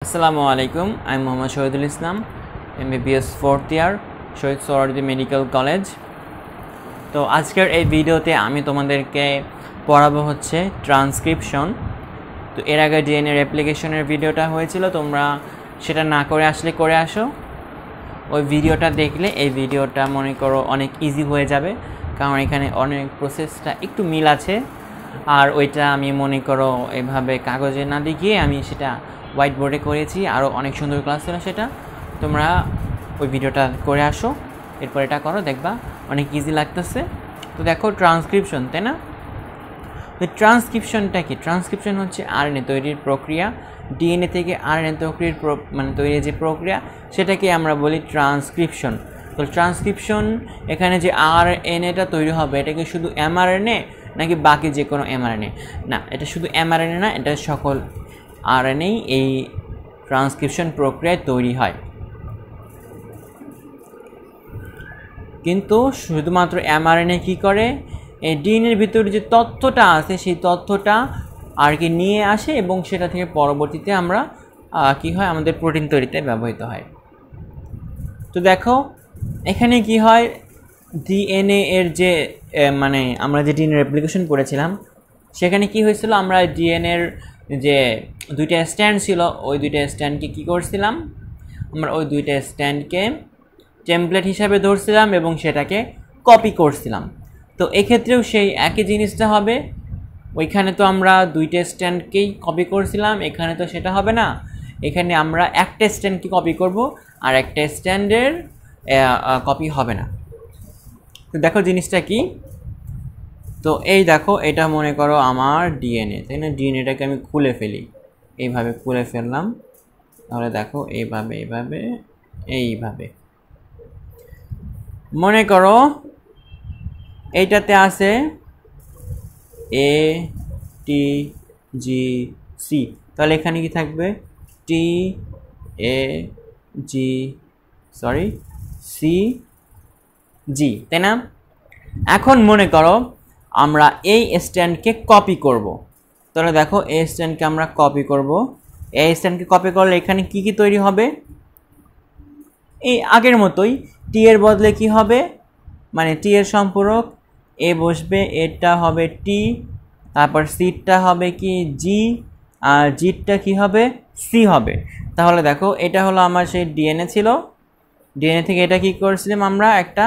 আসসালামু আলাইকুম, আমি মোহাম্মদ শহীদুল ইসলাম, MBBS 4th ইয়ার, শহীদ সোহরাওয়ার্দী মেডিকেল কলেজ। তো আজকের এই ভিডিওতে আমি তোমাদেরকে পড়াবো হচ্ছে ট্রান্সক্রিপশন। তো এর আগে ডিএনএ রেপ্লিকেশনের ভিডিওটা হয়েছিল, তোমরা সেটা না করে আসলে করে আসো। ওই ভিডিওটা দেখলে এই ভিডিওটা মনে করো অনেক ইজি হয়ে যাবে, কারণ এখানে অনেক প্রসেসটা একটু মিল আছে। আর ওইটা আমি মনে করো এভাবে কাগজে না দেখিয়ে আমি সেটা হোয়াইট বোর্ডে করেছি, আরও অনেক সুন্দর ক্লাস ছিল সেটা। তোমরা ওই ভিডিওটা করে আসো, এরপর এটা করো, দেখবা অনেক ইজি লাগতেছে। তো দেখো ট্রান্সক্রিপশন, তাই না? তো ট্রান্সক্রিপশনটা কি? ট্রান্সক্রিপশন হচ্ছে আরএনএ তৈরির প্রক্রিয়া। ডিএনএ থেকে আরএনএ তৈরির যে প্রক্রিয়া, সেটাকে আমরা বলি ট্রান্সক্রিপশন। তো ট্রান্সক্রিপশন এখানে যে আরএনএটা তৈরি হবে, এটা কি শুধু এমআরএনএ নাকি বাকি যে কোনো এমআরএনএ? না, এটা শুধু এমআরএনএ না, এটা সকল আরএনএ এই ট্রান্সক্রিপশন প্রক্রিয়ায় তৈরি হয়। কিন্তু শুধুমাত্র এমআরএনএ কী করে, এই ডিএনএর ভিতরে যে তথ্যটা আছে সেই তথ্যটা আর কি নিয়ে আসে, এবং সেটা থেকে পরবর্তীতে আমরা কি হয়, আমাদের প্রোটিন তৈরিতে ব্যবহৃত হয়। তো দেখো এখানে কি হয়, ডিএনএ এর যে মানে আমরা যে ডিএনএ রেপ্লিকেশন করেছিলাম, সেখানে কি হয়েছিল, আমরা ডিএনএর যে দুইটা স্ট্যান্ড ছিল, ওই দুইটা স্ট্যান্ডকে কী করছিলাম, আমরা ওই দুইটা স্ট্যান্ডকে টেমপ্লেট হিসাবে ধরছিলাম এবং সেটাকে কপি করছিলাম। তো এক্ষেত্রেও সেই একই জিনিসটা হবে। ওইখানে তো আমরা দুইটা স্ট্যান্ডকেই কপি করছিলাম, এখানে তো সেটা হবে না। এখানে আমরা একটা স্ট্যান্ডকে কপি করব, আর একটা স্ট্যান্ডের কপি হবে না। তো দেখো জিনিসটা কি, তো এই দেখো, এটা মনে করো আমার ডিএনএ, তাই না? ডিএনএটাকে আমি খুলে ফেলি, এইভাবে খুলে ফেললাম। তাহলে দেখো এইভাবে এইভাবে এইভাবে মনে করো এইটাতে আছে এ টি জি সি, তাহলে এখানে কি থাকবে, টি এ জি সি জি, তাই না? এখন মনে করো আমরা এই স্ট্যান্ডকে কপি করব। তাহলে দেখো এই স্ট্যান্ডকে আমরা কপি করব। এই স্ট্যান্ডকে কপি করলে এখানে কি কি তৈরি হবে, এই আগের মতোই টি এর বদলে কি হবে, মানে টি এর সম্পূরক এ বসবে, এটা হবে টি, তারপর সিটা হবে কি জি, আর জিটা কি হবে, সি হবে। তাহলে দেখো এটা হলো আমার সেই ডিএনএ ছিল, ডিএনএ থেকে এটা কি করেছিলাম, আমরা একটা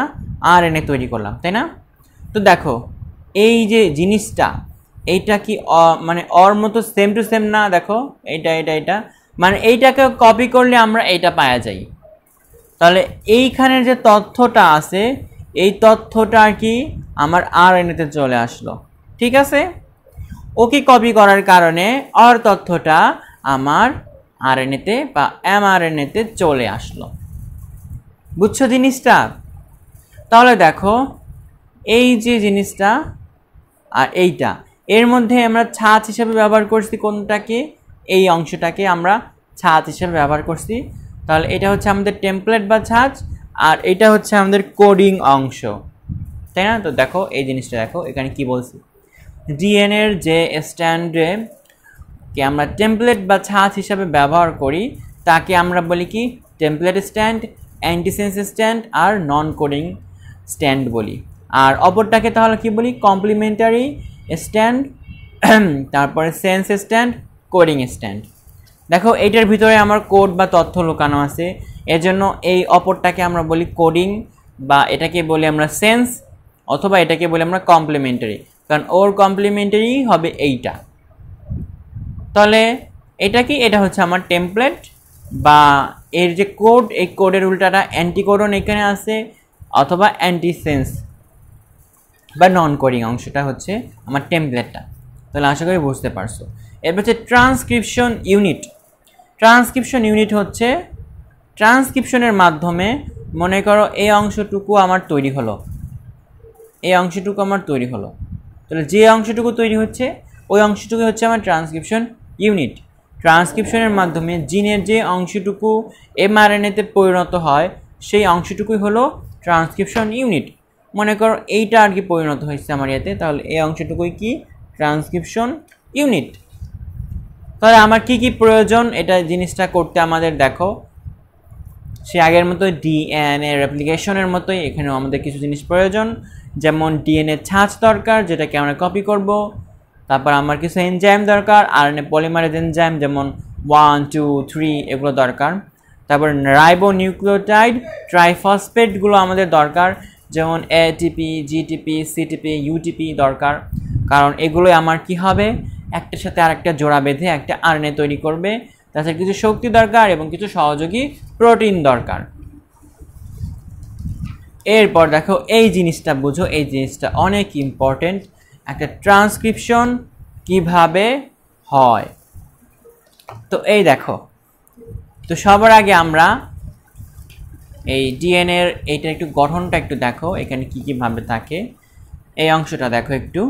আরএনএ তৈরি করলাম, তাই না? তো দেখো এই যে জিনিসটা, এইটা কি মানে অর মতো সেম টু সেম না? দেখো এইটা এটা এটা মানে এইটাকে কপি করলে আমরা এইটা পাওয়া যাই। তাহলে এইখানের যে তথ্যটা আছে, এই তথ্যটা আর কি আমার আরএনএতে চলে আসলো, ঠিক আছে? ওকে কপি করার কারণে অর তথ্যটা আমার আরএনএতে বা এমআরএনএতে চলে আসলো। বুঝছো জিনিসটা? তাহলে দেখো এই যে জিনিসটা আর এইটা, এর মধ্যে আমরা ছাঁচ হিসেবে ব্যবহার করছি কোনটাকে, এই অংশটাকে আমরা ছাঁচ হিসেবে ব্যবহার করছি। তাহলে এটা হচ্ছে আমাদের টেমপ্লেট বা ছাঁচ, আর এটা হচ্ছে আমাদের কোডিং অংশ, তাই না? তো দেখো এই জিনিসটা দেখো, এখানে কি বলছি, ডিএনএর যে স্ট্যান্ডে কে আমরা টেমপ্লেট বা ছাঁচ হিসাবে ব্যবহার করি, তাকে আমরা বলি কি, টেমপ্লেট স্ট্যান্ড, অ্যান্টিসেন্স স্ট্যান্ড আর নন কোডিং স্ট্যান্ড বলি। আর অপরটাকে তাহলে কি বলি, কমপ্লিমেন্টারি স্ট্যান্ড, তারপরে সেন্স স্ট্যান্ড, কোডিং স্ট্যান্ড। দেখো এইটার ভিতরে আমার কোড বা তথ্য লুকানো আছে, এজন্য এই অপরটাকে আমরা বলি কোডিং, বা এটাকে বলি আমরা সেন্স, অথবা এটাকে বলি আমরা কমপ্লিমেন্টারি, কারণ ওর কমপ্লিমেন্টারি হবে এইটা। তাহলে এটা কি, এটা হচ্ছে আমার টেমপ্লেট বা এর যে কোড, এই কোডের উল্টাটা অ্যান্টিকোডন এখানে আছে, অথবা অ্যান্টিসেন্স বা নন কোডিং অংশটা হচ্ছে আমার টেমপ্লেটটা। তাহলে আশা করি বুঝতে পারছো। এরপর হচ্ছে ট্রান্সক্রিপশন ইউনিট। ট্রান্সক্রিপশন ইউনিট হচ্ছে ট্রান্সক্রিপশনের মাধ্যমে, মনে করো এই অংশটুকু আমার তৈরি হলো, এই অংশটুকু আমার তৈরি হলো, তাহলে যে অংশটুকু তৈরি হচ্ছে ওই অংশটুকু হচ্ছে আমার ট্রান্সক্রিপশন ইউনিট। ট্রান্সক্রিপশনের মাধ্যমে জিনের যে অংশটুকু এমআরএনএতে পরিণত হয়, সেই অংশটুকুই হলো ট্রান্সক্রিপশন ইউনিট। মনে করো এইটা আর কি পরিণত হয়েছে আমার ইয়েতে, তাহলে এই অংশটুকুই কি, ট্রান্সক্রিপশন ইউনিট। তাহলে আমার কি কি প্রয়োজন এটা জিনিসটা করতে আমাদের দেখো সে আগের মতো ডিএনএ রেপ্লিকেশনের মতোই এখানেও আমাদের কিছু জিনিস প্রয়োজন, যেমন ডিএনএ ছাঁচ দরকার যেটাকে আমরা কপি করব, তারপর আমার কিছু এনজাইম দরকার আরএনএ পলিমারেজ এনজাইম যেমন 1, 2, 3 এগুলো দরকার, তারপর রাইবো নিউক্লিওটাইড ট্রাইফসফেটগুলো আমাদের দরকার যেমন এটিপি, জিটিপি, সিটিপি, ইউটিপি দরকার, কারণ এগুলোই আমার কি হবে একটার সাথে আরেকটা জোড়া বেঁধে একটা আরএনএ তৈরি করবে। তাছাড়া কিছু শক্তি দরকার এবং কিছু সহযোগী প্রোটিন দরকার। এরপর দেখো এই জিনিসটা বুঝো, এই জিনিসটা অনেক ইম্পর্টেন্ট, একটা ট্রান্সক্রিপশন কিভাবে হয়। তো এই দেখো, তো সবার আগে আমরা এই ডিএনএর এইটা একটু গঠনটা একটু দেখো, এখানে কি কি ভাবে থাকে এই অংশটা দেখো একটু।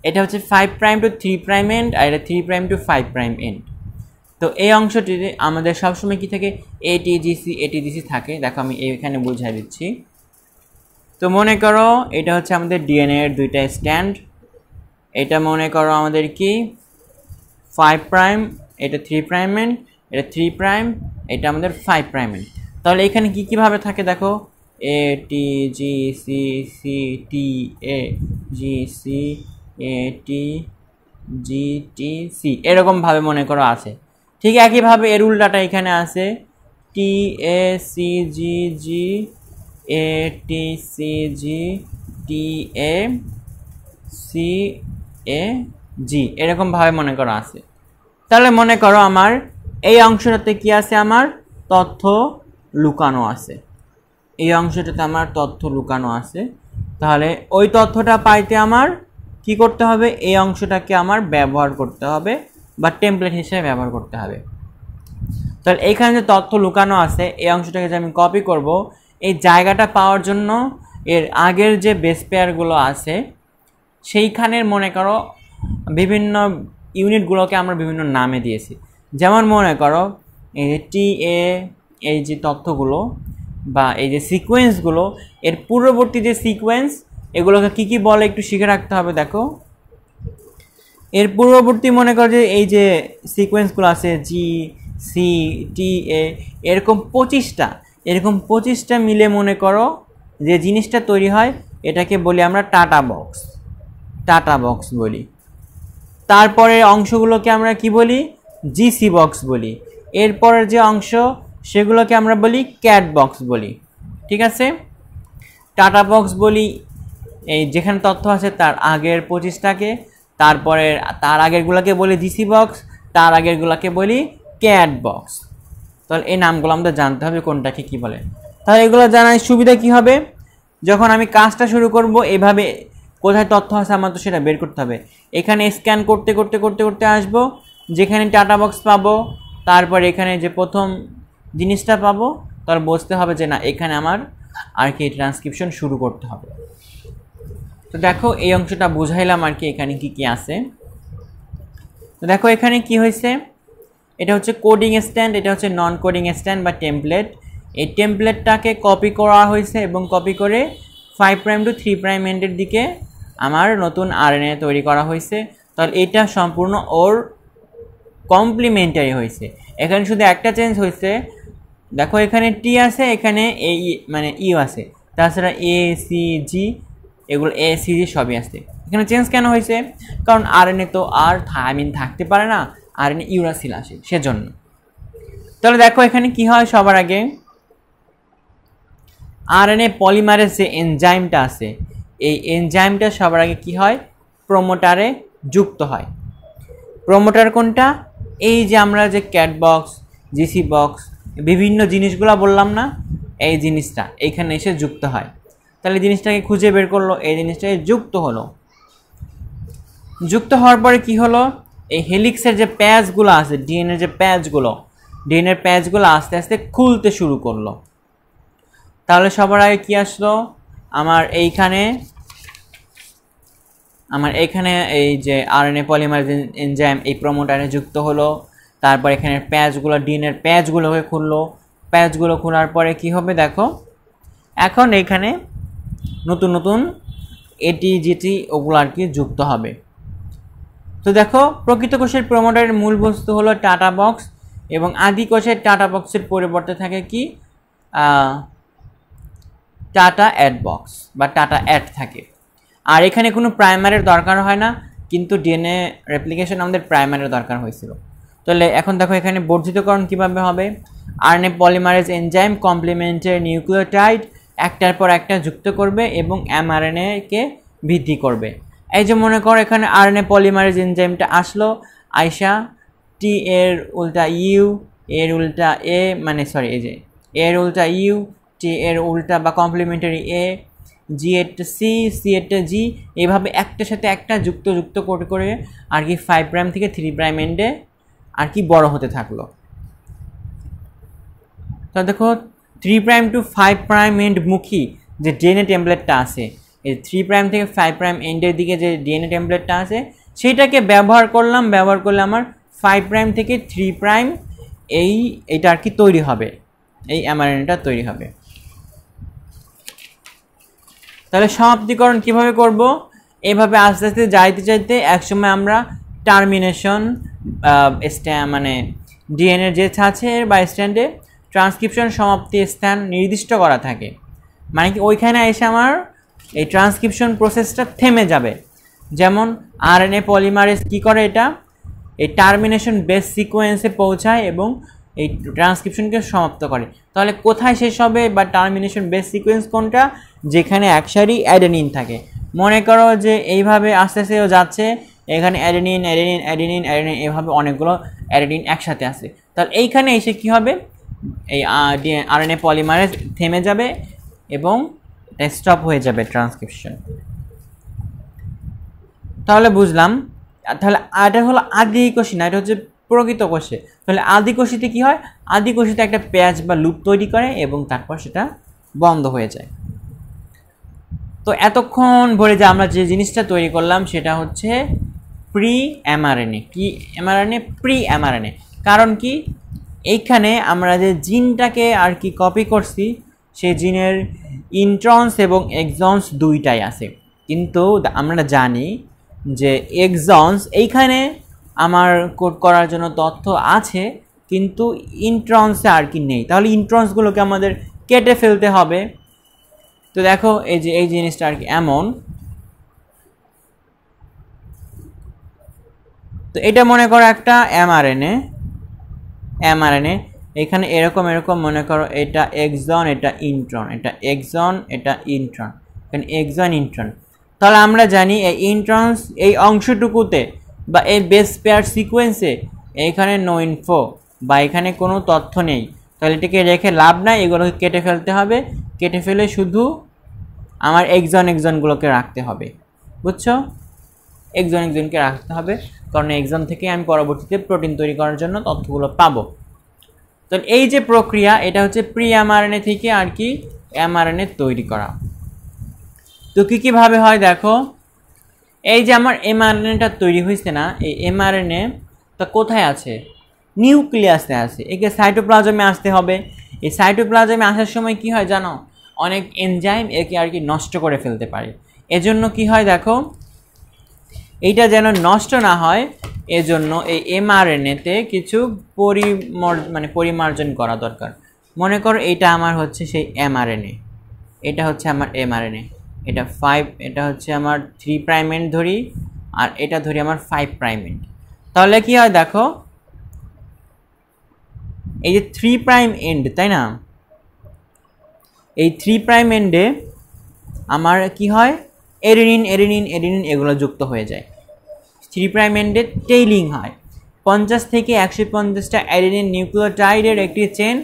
এটা হচ্ছে 5 প্রাইম টু 3 প্রাইম এন্ড আর এটা 3 প্রাইম টু 5 প্রাইম এন্ড। তো এই অংশটিতে আমাদের সবসময় কি থাকে এটিজিসি থাকে। দেখো আমি এখানে বুঝিয়ে দিচ্ছি। তো মনে করো এটা হচ্ছে আমাদের ডিএনএ এর দুইটা স্ট্যান্ড, এটা মনে করো আমাদের কি 5 প্রাইম, এটা 3 প্রাইম এন্ড, এটা 3 প্রাইম, এটা আমাদের 5 প্রাইম এন্ড। তাহলে এখানে কি কিভাবে থাকে দেখো এটিজিসি সিটিএ জিসি এটিজিটিসি এরকমভাবে মনে করো আছে। ঠিক একইভাবে এর উল্টাটা এখানে আছে টিএসিজিজি এটিসিজি টিএসিএজি এরকমভাবে মনে করো আছে। তাহলে মনে করো আমার এই অংশটাতে কি আছে, আমার তথ্য লুকানো আছে, এই অংশটাতে আমার তথ্য লুকানো আছে। তাহলে ওই তথ্যটা পাইতে আমার কি করতে হবে, এই অংশটাকে আমার ব্যবহার করতে হবে বা টেমপ্লেট হিসেবে ব্যবহার করতে হবে। তাহলে এইখানে যে তথ্য লুকানো আছে এই অংশটাকে যে আমি কপি করব, এই জায়গাটা পাওয়ার জন্য এর আগের যে বেস পেয়ারগুলো আছে সেইখানের মনে করো বিভিন্ন ইউনিটগুলোকে আমরা বিভিন্ন নামে দিয়েছি। যেমন মনে করো এই যে টিএ, এই যে তথ্যগুলো বা এই যে সিকোয়েন্সগুলো, এর পূর্ববর্তী যে সিকোয়েন্স এগুলোকে কি কি বলে একটু শিখে রাখতে হবে। দেখো এর পূর্ববর্তী মনে করো যে এই যে সিকোয়েন্সগুলো আছে জি সি টি এ এরকম 25টা মিলে মনে করো যে জিনিসটা তৈরি হয় এটাকে বলি আমরা টাটা বক্স বলি। তারপরে অংশগুলোকে আমরা কি বলি, জিসি বক্স বলি। এরপরের যে অংশ সেগুলোকে আমরা বলি ক্যাট বক্স বলি। ঠিক আছে, টাটা বক্স বলি এই যেখানে তথ্য আছে তার আগের 25টাকে, তারপরে তার আগেরগুলোকে বলি জিসি বক্স, তার আগেরগুলোকে বলি ক্যাট বক্স। তাহলে এই নামগুলো আমাদের জানতে হবে কোনটাকে কি বলে। তাহলে এগুলো জানার সুবিধা কি হবে, যখন আমি কাজটা শুরু করব এভাবে কোথায় তথ্য আছে আমার তো সেটা বের করতে হবে। এখানে স্ক্যান করতে করতে করতে করতে আসবো, যেখানে টাটা বক্স পাবো, তারপর এখানে যে প্রথম জিনিসটা পাবো, তার বুঝতে হবে যে না এখানে আমার আর কি ট্রান্সক্রিপশন শুরু করতে হবে। তো দেখো এই অংশটা বুঝাইলাম আর কি এখানে কি কি আছে। তো দেখো এখানে কি হয়েছে, এটা হচ্ছে কোডিং স্ট্যান্ড, এটা হচ্ছে নন কোডিং স্ট্যান্ড বা টেমপ্লেট। এই টেমপ্লেটটাকে কপি করা হয়েছে এবং কপি করে 5 প্রাইম টু 3 প্রাইম এন্ডের দিকে আমার নতুন আরএনএ তৈরি করা হয়েছে। তাহলে এটা সম্পূর্ণ ওর কমপ্লিমেন্টারি হয়েছে। এখানে শুধু একটা চেঞ্জ হয়েছে, দেখো এখানে টি আছে, এখানে এ মানে ইউ আছে, তাছাড়া এ সি জি এগুলো এ সি জি সবই আছে। এখানে চেঞ্জ কেন হয়েছে, কারণ আরএনএ তো আর থাইমিন থাকতে পারে না, আরএনএ ইউরাসিল আসে সেজন্য। তাহলে দেখো এখানে কি হয়, সবার আগে আরএনএ পলিমারেজ যে এনজাইমটা আছে এই এনজাইমটা সবার আগে কি হয়, প্রোমোটারে যুক্ত হয়। প্রোমোটার কোনটা, এই যে আমরা যে ক্যাট বক্স জিসি বক্স বিভিন্ন জিনিসগুলো বললাম না, এই জিনিসটা এইখানে এসে যুক্ত হয়। তাহলে জিনিসটাকে খুঁজে বের করলো, এই জিনিসটাকে যুক্ত হলো। যুক্ত হওয়ার পরে কি হলো, এই হেলিক্সের যে প্যাচগুলো আছে ডিএনএর যে প্যাচগুলো, ডিএনএর প্যাচগুলো আস্তে আস্তে খুলতে শুরু করলো। তাহলে সবার আগে কি আসলো, আমার এইখানে এই যে আরএনএ পলিমারেজ এনজাইম এই প্রোমোটারে যুক্ত হলো। তারপর এখানে প্যাচগুলো ডিএনএর প্যাচগুলোকে খুললো, প্যাচগুলো খোলার পরে কি হবে দেখো, এখন এইখানে নতুন নতুন এটি যেটি ওগুলো আর কি যুক্ত হবে। তো তো দেখো প্রকৃত কোষের প্রোমোটারের মূল বস্তু হলো টাটা বক্স এবং আদি কোষের টাটা বক্সের পরিবর্তে থাকে কি টাটা অ্যাড বক্স বা টাটা অ্যাড থাকে। আর এখানে কোনো প্রাইমারের দরকার হয় না, কিন্তু ডিএনএ রেপ্লিকেশন আমাদের প্রাইমারের দরকার হয়েছিল। তাহলে এখন দেখো এখানে বর্ধিতকরণ কিভাবে হবে। RNA polymerase enzyme complementary nucleotide একটার পর একটা যুক্ত করবে এবং এমআরএনএ-কে বৃদ্ধি করবে। এই যে মনে করো এখানে আরএনএ পলিমারেজ এনজাইমটা আসলো, আইসা টি এর উল্টা ইউ, এর উল্টা এ, মানে সরি এই যে এর উল্টা ইউ, টি এর উল্টা বা কমপ্লিমেন্টারি এ, জি এরটা সি, সি এরটা জি, এইভাবে একটার সাথে একটা যুক্ত করে করে আর কি 5 প্রাইম থেকে 3 প্রাইম এন্ডে আর কি বড় হতে থাকলো। তো দেখো 3 প্রাইম টু 5 প্রাইম এন্ড মুখী যে ডিএনএ টেমপ্লেটটা আছে, এই 3 প্রাইম থেকে 5 প্রাইম এন্ডের দিকে যে ডিএনএ টেমপ্লেটটা আছে সেইটাকে ব্যবহার করলে আমার 5 প্রাইম থেকে 3 প্রাইম এইটা আর কি তৈরি হবে, এই এমআরএনএটা তৈরি হবে। তাহলে সমাপ্তিকরণ কিভাবে করব? এইভাবে আস্তে আস্তে যাইতে একসময় আমরা টার্মিনেশন মানে ডিএনএর যে আছে বা স্ট্যান্ডে ট্রান্সক্রিপশন সমাপ্তি স্থান নির্দিষ্ট করা থাকে, মানে কি ওইখানে এসে আমার এই ট্রান্সক্রিপশন প্রসেসটা থেমে যাবে। যেমন আরএনএ পলিমারেজ কি করে, এটা এই টার্মিনেশন বেস সিকোয়েন্সে পৌঁছায় এবং এই ট্রান্সক্রিপশনকে সমাপ্ত করে। তাহলে কোথায় শেষ হবে বা টার্মিনেশন বেস সিকোয়েন্স কোনটা? যেখানে এক সারি অ্যাডেনিন থাকে। মনে করো যে এইভাবে আস্তে আস্তে যাচ্ছে, এখানে অ্যাডেনিন অ্যাডেনিন অ্যাডেনিন অ্যাডেনিন এভাবে অনেকগুলো অ্যাডেনিন একসাথে আসে। তাহলে এইখানে এসে কি হবে, এই আরএনএ পলিমারেজ থেমে যাবে এবং স্টপ হয়ে যাবে ট্রান্সক্রিপশন। তাহলে বুঝলাম। তাহলে এটা হলো আদি কোষী না, এটা হচ্ছে প্রকৃত কোষে। তাহলে আদি কোষীতে কি হয়? আদি কোষীতে একটা প্যাচ বা লুপ তৈরি করে এবং তারপর সেটা বন্ধ হয়ে যায়। তো এতক্ষণ ধরে যে আমরা যে জিনিসটা তৈরি করলাম সেটা হচ্ছে প্রি এমআরএনএ। কি এমআরএনএ? Pre mRNA. কারণ কি, এইখানে আমরা যে জিনটাকে আর কি কপি করছি সেই জিনের ইন্ট্রন্স এবং এক্সন্স দুইটাই আছে, কিন্তু আমরা জানি যে এক্সন্স এইখানে আমার কোড করার জন্য তথ্য আছে কিন্তু ইন্ট্রন্সে আর কি নেই। তাহলে ইন্ট্রন্সগুলোকে আমাদের কেটে ফেলতে হবে। তো দেখো এই যে এই জিনিসটা আর কি এমন, তো এটা মনে করো একটা এমআরএনএ এখানে এরকম মনে করো এটা এক্সন, এটা ইন্ট্রন, এটা এক্সন, এটা ইন্ট্রন, এখানে এক্সন ইন্ট্রন। তাহলে আমরা জানি এই ইন্ট্রন্স এই অংশটুকুতে বা এই বেস পেয়ার সিকোয়েন্সে এইখানে নো ইনফো বা এখানে কোনো তথ্য নেই। তাহলে এটাকে রেখে লাভ নাই, এগুলোকে কেটে ফেলতে হবে। কেটে ফেলে শুধু আমার এক্সনগুলোকে রাখতে হবে। বুঝছো? এক্সনকে রাখতে হবে, কারণ এক্সন থেকে আমি পরবর্তীতে প্রোটিন তৈরি করার জন্য তথ্যগুলো পাবো। তো এই যে প্রক্রিয়া, এটা হচ্ছে প্রি এমআরএনএ থেকে আর কি এমআরএনএ তৈরি করা। তো কীভাবে হয় দেখো, এই যে আমার এমআরএনএটা তৈরি হয়েছে না, এই এমআরএনএ তা কোথায় আছে? নিউক্লিয়াসে আছে। একে সাইটোপ্লাজমে আসতে হবে। এই সাইটোপ্লাজমে আসার সময় কি হয় জানো? অনেক এনজাইম একে আর কি নষ্ট করে ফেলতে পারে। এজন্য কি হয় দেখো, এইটা যেন নষ্ট না হয় এজন্য এই এমআরএনএতে কিছু পরিমার্জন করা দরকার। মনে করো এইটা আমার হচ্ছে সেই এমআরএনএ, এটা হচ্ছে আমার এমআরএনএ, এটা হচ্ছে আমার 3 প্রাইম এন্ড ধরি, আর এটা ধরি আমার 5 প্রাইম এন্ড। তাহলে কি হয় দেখো, এই যে 3 প্রাইম এন্ড, তাই না, এই 3 প্রাইম এন্ডে আমার কি হয়, এডেনিন এগুলো যুক্ত হয়ে যায়। 3 প্রাইম এন্ডে টেইলিং হয়। 50 থেকে 150টা অ্যাডেনিন নিউক্লিওটাইডের একটি চেন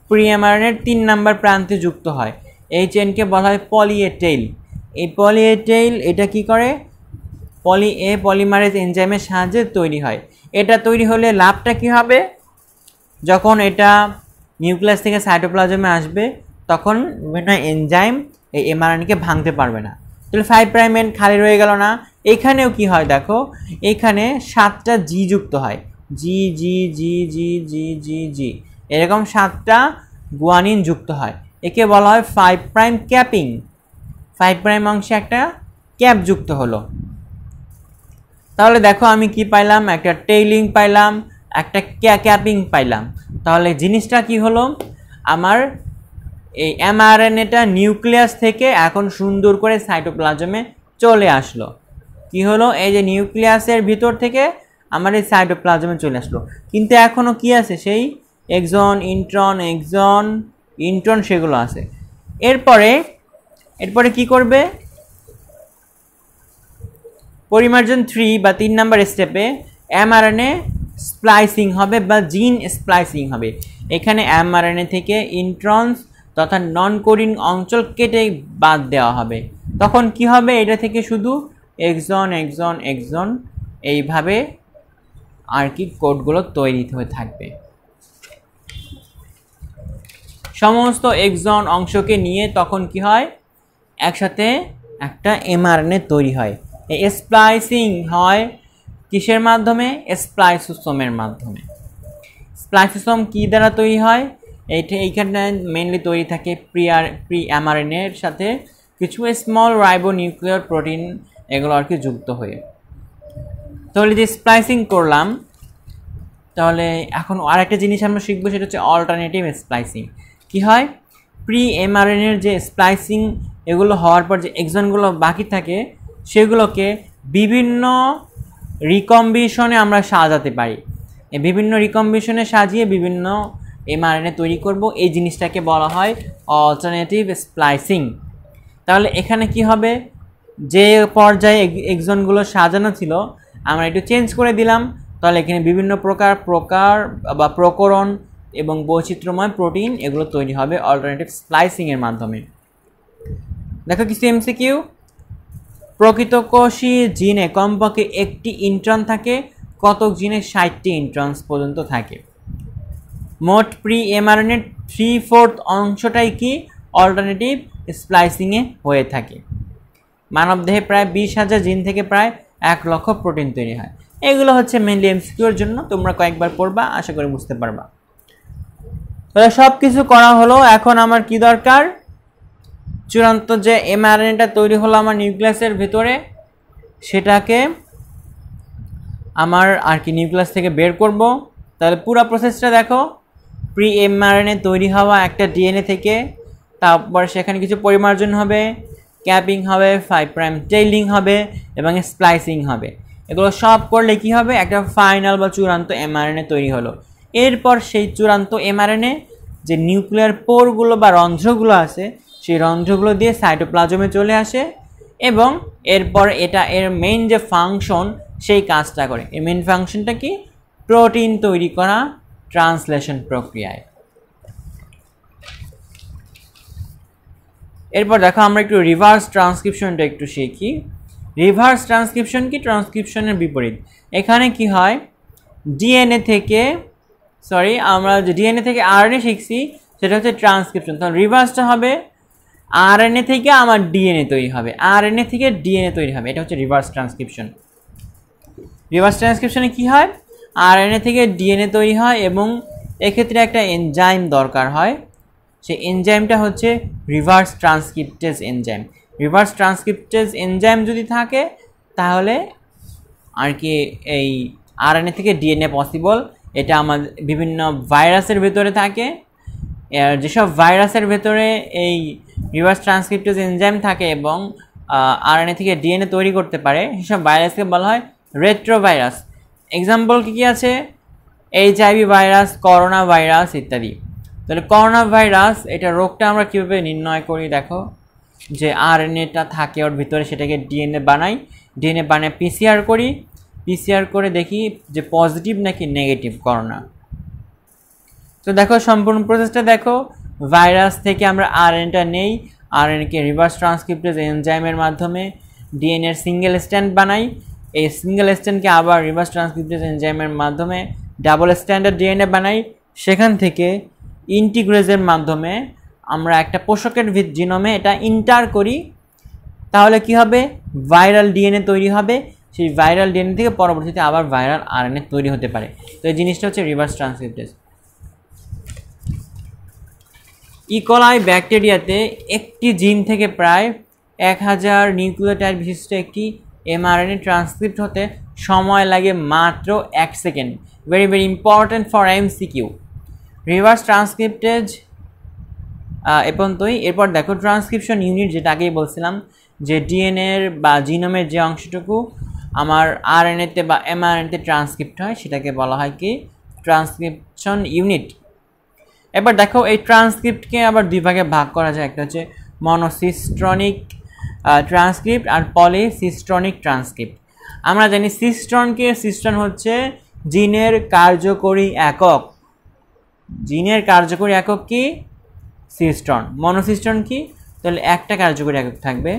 প্রি এমআরএনএর 3 নম্বর প্রান্তে যুক্ত হয়। এই চেনকে বলা হয় পলি এ টেইল। এই পলি এ টেইল এটা কি করে, পলিমারেজ এনজাইমের সাহায্যে তৈরি হয়। এটা তৈরি হলে লাভটা কি হবে, যখন এটা নিউক্লিয়াস থেকে সাইটোপ্লাজমে আসবে তখন বিভিন্ন এনজাইম এই এমআরএনএকে ভাঙতে পারবে না। তাহলে 5 প্রাইম এন্ড খালি রয়ে গেল না। এখানেও কি হয় দেখো, এখানে 7টা জি যুক্ত হয়, জি জি জি জি জি জি জি, এরকম 7টা গুয়ানিন যুক্ত হয়। একে বলা হয় 5 প্রাইম ক্যাপিং। 5 প্রাইম অংশে একটা ক্যাপ যুক্ত হলো। তাহলে দেখো আমি কি পাইলাম, একটা টেইলিং পাইলাম, একটা ক্যাপিং পাইলাম। তাহলে জিনিসটা কি হলো, আমার এই এমআরএনএটা নিউক্লিয়াস থেকে এখন সুন্দর করে সাইটোপ্লাজমে চলে আসলো। কি হলো, এই যে নিউক্লিয়াসের ভিতর থেকে আমার এই সাইটোপ্লাজমে চলে আসলো, কিন্তু এখনও কি আছে, সেই এক্সন ইন্ট্রন সেগুলো আছে। এরপরে কি করবে, পরিমার্জন 3 বা 3 নাম্বার স্টেপে এমআরএনএ স্প্লাইসিং হবে বা জিন স্প্লাইসিং হবে। এখানে এমআরএনএ থেকে ইন্ট্রনস তথা নন কোডিং অঞ্চল কেটে বাদ দেওয়া হবে। তখন কি হবে, এটা থেকে শুধু এক্সন এইভাবে আর কি কোডগুলো তৈরি হয়ে থাকবে। সমস্ত এক্সন অংশকে নিয়ে তখন কি হয়, একসাথে একটা এমআরএনএ তৈরি হয়। এই স্প্লাইসিং হয় কিসের মাধ্যমে, স্প্লাইসোসোমের মাধ্যমে। স্প্লাইসোসোম কি দ্বারা তৈরি হয়, এইখানে মেইনলি তৈরি থাকে প্রি এমআরএনএর সাথে কিছু স্মল রাইবোনিউক্লিয়ার প্রোটিন এগুলো আর কি যুক্ত হয়ে। তাহলে যে স্প্লাইসিং করলাম, তাহলে এখন আরেকটা জিনিস আমরা শিখবো, সেটা হচ্ছে অল্টারনেটিভ স্প্লাইসিং। কি হয়, প্রি এমআরএনএর যে স্প্লাইসিং এগুলো হওয়ার পর যে এক্সনগুলো বাকি থাকে সেগুলোকে বিভিন্ন রিকম্বিনেশনে আমরা সাজাতে পারি। এই বিভিন্ন রিকম্বিনেশনে সাজিয়ে বিভিন্ন এমআরএনএ তৈরি করব, এই জিনিসটাকে বলা হয় অল্টারনেটিভ স্প্লাইসিং। তাহলে এখানে কি হবে, যে পর্যায়ে এক্সনগুলো সাজানো ছিল আমরা একটু চেঞ্জ করে দিলাম, তাহলে এখানে বিভিন্ন প্রকার বা প্রকরণ এবং বৈচিত্র্যময় প্রোটিন এগুলো তৈরি হবে অল্টারনেটিভ স্প্লাইসিংয়ের মাধ্যমে। দেখো কিছু এমসিকিউ, প্রকৃত কোষী জিনে কমপক্ষে একটি ইন্ট্রন থাকে, কতক জিনে 60টি ইন্ট্রনস পর্যন্ত থাকে। মোট প্রি এমআরএনএর 3/4 অংশটাই কি অল্টারনেটিভ স্প্লাইসিংয়ে হয়ে থাকে। মানবদেহে প্রায় 20,000 জিন থেকে প্রায় 1 লক্ষ প্রোটিন তৈরি হয়। এগুলো হচ্ছে মেনলি এমসিকিউর জন্য, তোমরা কয়েকবার পড়বা, আশা করি বুঝতে পারবা। তাহলে সব কিছু করা হলো, এখন আমার কি দরকার, চূড়ান্ত যে এমআরএনএটা তৈরি হলো আমার নিউক্লিয়াসের ভিতরে, সেটাকে আমার আর কি নিউক্লিয়াস থেকে বের করব। তাহলে পুরো প্রসেসটা দেখো, প্রি এমআরএনএ তৈরি হওয়া একটা ডিএনএ থেকে, তারপর সেখানে কিছু পরিমার্জন হবে, ক্যাপিং হবে, 5 প্রাইম টেইলিং হবে এবং স্প্লাইসিং হবে। এগুলো সব করলে কি হবে, একটা ফাইনাল বা চূড়ান্ত এমআরএনএ তৈরি হলো। এরপর সেই চূড়ান্ত এমআরএনএ যে নিউক্লিয়ার পোরগুলো বা রন্ধ্রগুলো আছে, সেই রন্ধ্রগুলো দিয়ে সাইটোপ্লাজমে চলে আসে এবং এরপর এটা এর মেইন যে ফাংশন সেই কাজটা করে। এর মেইন ফাংশনটা কি, প্রোটিন তৈরি করা ট্রান্সলেশন প্রক্রিয়ায়। এরপর দেখো আমরা একটু রিভার্স ট্রান্সক্রিপশনটা একটু শিখি। রিভার্স ট্রান্সক্রিপশন কি, ট্রান্সক্রিপশনের বিপরীত। এখানে কি হয়, আমরা যে ডিএনএ থেকে আরএনএ শিখছি সেটা হচ্ছে ট্রান্সক্রিপশন। তাহলে রিভার্সটা হবে আরএনএ থেকে আমার ডিএনএ তৈরি হবে, আরএনএ থেকে ডিএনএ তৈরি হবে, এটা হচ্ছে রিভার্স ট্রান্সক্রিপশন। রিভার্স ট্রান্সক্রিপশনে কি হয়, আরএনএ থেকে ডিএনএ তৈরি হয় এবং এক্ষেত্রে একটা এনজাইম দরকার হয়। সেই এনজাইমটা হচ্ছে reverse transcriptase enzyme. Reverse transcriptase enzyme যদি থাকে তাহলে আর কি এই আরএনএ থেকে ডিএনএ পসিবল। এটা আমাদের বিভিন্ন ভাইরাসের ভেতরে থাকে। যেসব ভাইরাসের ভেতরে এই রিভার্স ট্রান্সক্রিপ্টেজ এনজাইম থাকে এবং আরএনএ থেকে ডিএনএ তৈরি করতে পারে, সেসব ভাইরাসকে বলা হয় রেট্রোভাইরাস। এক্সাম্পল কী আছে, HIV ভাইরাস, করোনা ভাইরাস ইত্যাদি। তাহলে করোনা ভাইরাস, এটা রোগটা আমরা কীভাবে নির্ণয় করি, দেখো যে আরএনএটা থাকে ওর ভিতরে, সেটাকে ডিএনএ বানায় পিসিআর করে দেখি যে পজিটিভ নাকি নেগেটিভ করোনা। তো দেখো সম্পূর্ণ প্রসেসটা দেখো, ভাইরাস থেকে আমরা আরএনএটা নেই, আরএনএকে রিভার্স ট্রান্সক্রিপ্টেজ এনজাইমের মাধ্যমে ডিএনএর সিঙ্গেল স্ট্যান্ড বানাই, এই সিঙ্গেল স্ট্যান্ডকে আবার রিভার্স ট্রান্সক্রিপ্টেজ এনজাইমের মাধ্যমে ডাবল স্ট্যান্ডার্ড ডিএনএ বানাই, সেখান থেকে ইন্টিগ্রেজের মাধ্যমে আমরা একটা পোষকের জিনোমে এটা ইন্টার করি। তাহলে কি হবে, ভাইরাল ডিএনএ তৈরি হবে, সেই ভাইরাল ডিএনএ থেকে পরবর্তীতে আবার ভাইরাল আরএনএ তৈরি হতে পারে। তো এই জিনিসটা হচ্ছে রিভার্স ট্রান্সক্রিপ্টেজ। ইকোলাই ব্যাকটেরিয়াতে একটি জিন থেকে প্রায় 1000 নিউক্লিওটাইড বিশিষ্ট একটি এমআরএনএ ট্রান্সক্রিপ্ট হতে সময় লাগে মাত্র 1 second. Very very important for MCQ. Reverse transcriptase এ পর্যন্তই। এরপর দেখো ট্রান্সক্রিপশন ইউনিট, যেটা আগেই বলছিলাম যে ডিএনএর বা জিনোমের যে অংশটুকু আমার আরএনএতে বা এমআরএনএতে ট্রান্সক্রিপ্ট হয় সেটাকে বলা হয় কি ট্রান্সক্রিপশন ইউনিট। এবার দেখো এই ট্রান্সক্রিপ্টকে আবার দুই ভাগে ভাগ করা যায়, একটা হচ্ছে মনোসিস্ট্রনিক ট্রান্সক্রিপ্ট আর পলিসিস্ট্রনিক ট্রান্সক্রিপ্ট। আমরা জানি সিস্ট্রন হচ্ছে জিনের কার্যকরী একক। জিনের কার্যকরী একক কি? সিস্ট্রন। মনোসিস্ট্রন কি? তাহলে একটা কার্যকরী একক থাকবে।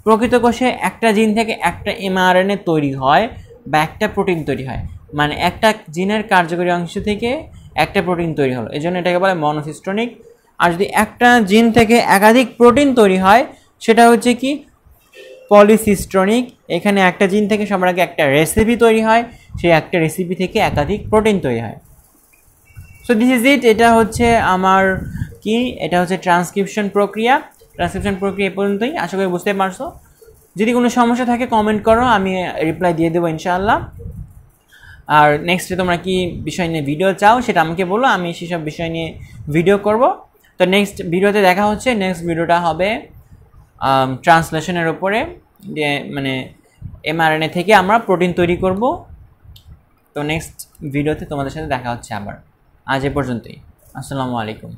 প্রকৃতপক্ষে একটা জিন থেকে একটা এমআরএনএ তৈরি হয় বা একটা প্রোটিন তৈরি হয়, মানে একটা জিনের কার্যকরী অংশ থেকে একটা প্রোটিন তৈরি হলো, এই জন্য এটাকে বলে মনোসিস্ট্রনিক। আর যদি একটা জিন থেকে একাধিক প্রোটিন তৈরি হয় সেটা হচ্ছে কি পলিসিস্ট্রনিক। এখানে একটা জিন থেকে সবার আগে একটা রেসিপি তৈরি হয়, সেই একটা রেসিপি থেকে একাধিক প্রোটিন তৈরি হয়। So this is it. এটা হচ্ছে আমার কি, এটা হচ্ছে ট্রান্সক্রিপশন প্রক্রিয়া। ট্রান্সক্রিপশন প্রক্রিয়া এ পর্যন্তই, আশা করি বুঝতে পারছো। যদি কোনো সমস্যা থাকে কমেন্ট করো, আমি রিপ্লাই দিয়ে দেবো ইনশাআল্লাহ। আর নেক্সটে তোমরা কি বিষয় নিয়ে ভিডিও চাও সেটা আমাকে বলো, আমি সেসব বিষয় নিয়ে ভিডিও করব। তো নেক্সট ভিডিওতে দেখা হচ্ছে। নেক্সট ভিডিওটা হবে ট্রান্সলেশনের উপরে, যে মানে এমআরএনএ থেকে আমরা প্রোটিন তৈরি করব। তো নেক্সট ভিডিওতে তোমাদের সাথে দেখা হচ্ছে আবার। আজ এ পর্যন্তই। আসসালামু আলাইকুম।